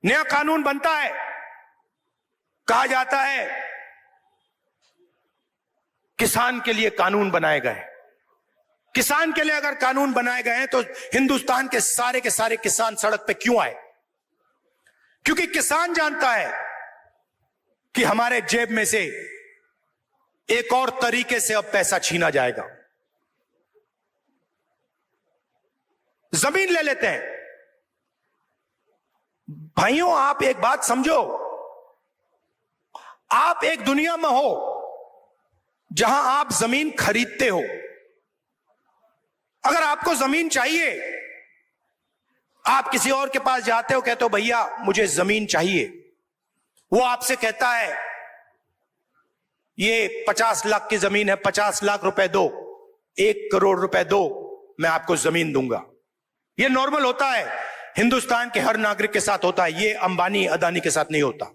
नया कानून बनता है, कहा जाता है किसान के लिए कानून बनाए गए। किसान के लिए अगर कानून बनाए गए हैं तो हिंदुस्तान के सारे किसान सड़क पे क्यों आए? क्योंकि किसान जानता है कि हमारे जेब में से एक और तरीके से अब पैसा छीना जाएगा। जमीन ले लेते हैं। भाइयों, आप एक बात समझो, आप एक दुनिया में हो जहां आप जमीन खरीदते हो। अगर आपको जमीन चाहिए, आप किसी और के पास जाते हो, कहते हो भैया मुझे जमीन चाहिए। वो आपसे कहता है ये 50 लाख की जमीन है, 50 लाख रुपए दो, 1 करोड़ रुपए दो, मैं आपको जमीन दूंगा। ये नॉर्मल होता है, हिंदुस्तान के हर नागरिक के साथ होता है। ये अंबानी अदानी के साथ नहीं होता।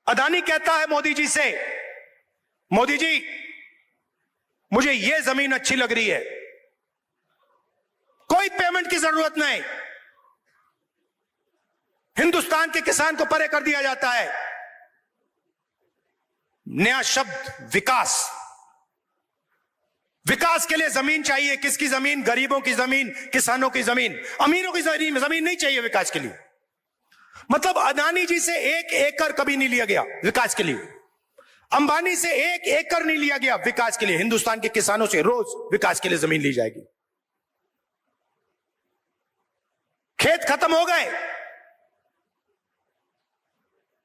अदानी कहता है मोदी जी से, मोदी जी मुझे ये जमीन अच्छी लग रही है, कोई पेमेंट की जरूरत नहीं, हिंदुस्तान के किसान को परे कर दिया जाता है। नया शब्द विकास। विकास के लिए जमीन चाहिए। किसकी जमीन? गरीबों की जमीन, किसानों की जमीन। अमीरों की जमीन नहीं चाहिए विकास के लिए। मतलब अदानी जी से 1 एकड़ कभी नहीं लिया गया विकास के लिए। अंबानी से 1 एकड़ नहीं लिया गया विकास के लिए। हिंदुस्तान के किसानों से रोज विकास के लिए जमीन ली जाएगी। खेत खत्म हो गए,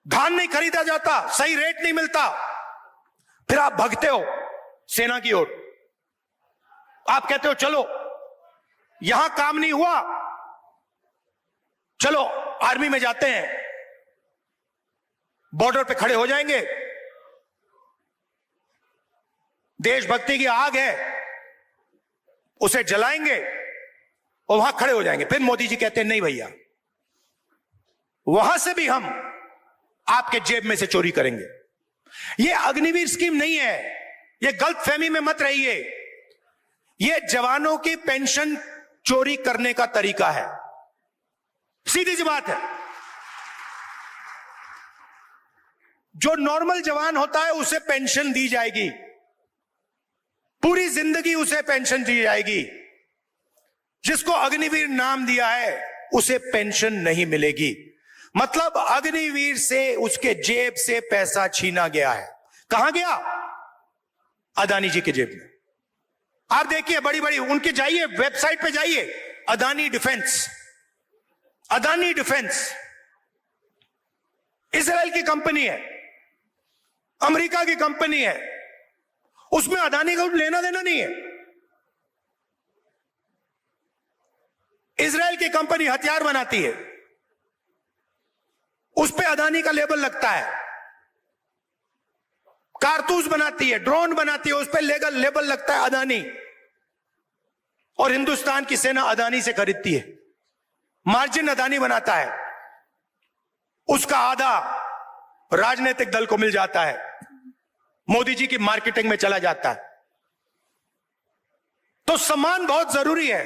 धान नहीं खरीदा जाता, सही रेट नहीं मिलता, फिर आप भगते हो सेना की ओर। आप कहते हो चलो यहां काम नहीं हुआ, चलो आर्मी में जाते हैं, बॉर्डर पे खड़े हो जाएंगे, देशभक्ति की आग है उसे जलाएंगे और वहां खड़े हो जाएंगे। फिर मोदी जी कहते हैं नहीं भैया, वहां से भी हम आपके जेब में से चोरी करेंगे। यह अग्निवीर स्कीम नहीं है, यह गलतफहमी में मत रहिए। यह जवानों की पेंशन चोरी करने का तरीका है। सीधी सी बात है। जो नॉर्मल जवान होता है उसे पेंशन दी जाएगी, पूरी जिंदगी उसे पेंशन दी जाएगी। जिसको अग्निवीर नाम दिया है उसे पेंशन नहीं मिलेगी। मतलब अग्निवीर से उसके जेब से पैसा छीना गया है। कहां गया? अदानी जी के जेब में। आप देखिए बड़ी बड़ी उनके, जाइए वेबसाइट पे जाइए, Adani defence. Adani defence Israel की कंपनी है, अमेरिका की कंपनी है, उसमें अदानी का लेना देना नहीं है। इजराइल की कंपनी हथियार बनाती है, उस पे अदानी का लेबल लगता है। कारतूस बनाती है, ड्रोन बनाती है, उस पे लेबल लगता है अदानी। और हिंदुस्तान की सेना अदानी से खरीदती है, मार्जिन अदानी बनाता है, उसका आधा राजनीतिक दल को मिल जाता है, मोदी जी की मार्केटिंग में चला जाता है। तो सम्मान बहुत जरूरी है,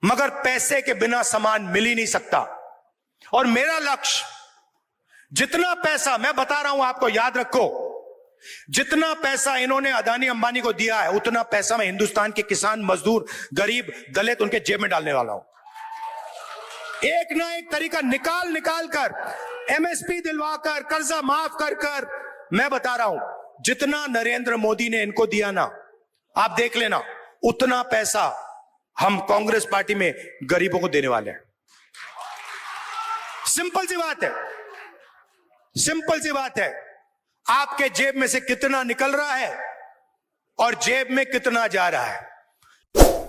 मगर पैसे के बिना सम्मान मिल ही नहीं सकता। और मेरा लक्ष्य, जितना पैसा मैं बता रहा हूं आपको, याद रखो, जितना पैसा इन्होंने अदानी अंबानी को दिया है उतना पैसा मैं हिंदुस्तान के किसान, मजदूर, गरीब, दलित उनके जेब में डालने वाला हूं। एक ना एक तरीका निकाल कर, एमएसपी दिलवाकर, कर्जा माफ कर मैं बता रहा हूं, जितना नरेंद्र मोदी ने इनको दिया ना, आप देख लेना, उतना पैसा हम कांग्रेस पार्टी में गरीबों को देने वाले हैं। सिंपल सी बात है, सिंपल सी बात है। आपके जेब में से कितना निकल रहा है और जेब में कितना जा रहा है।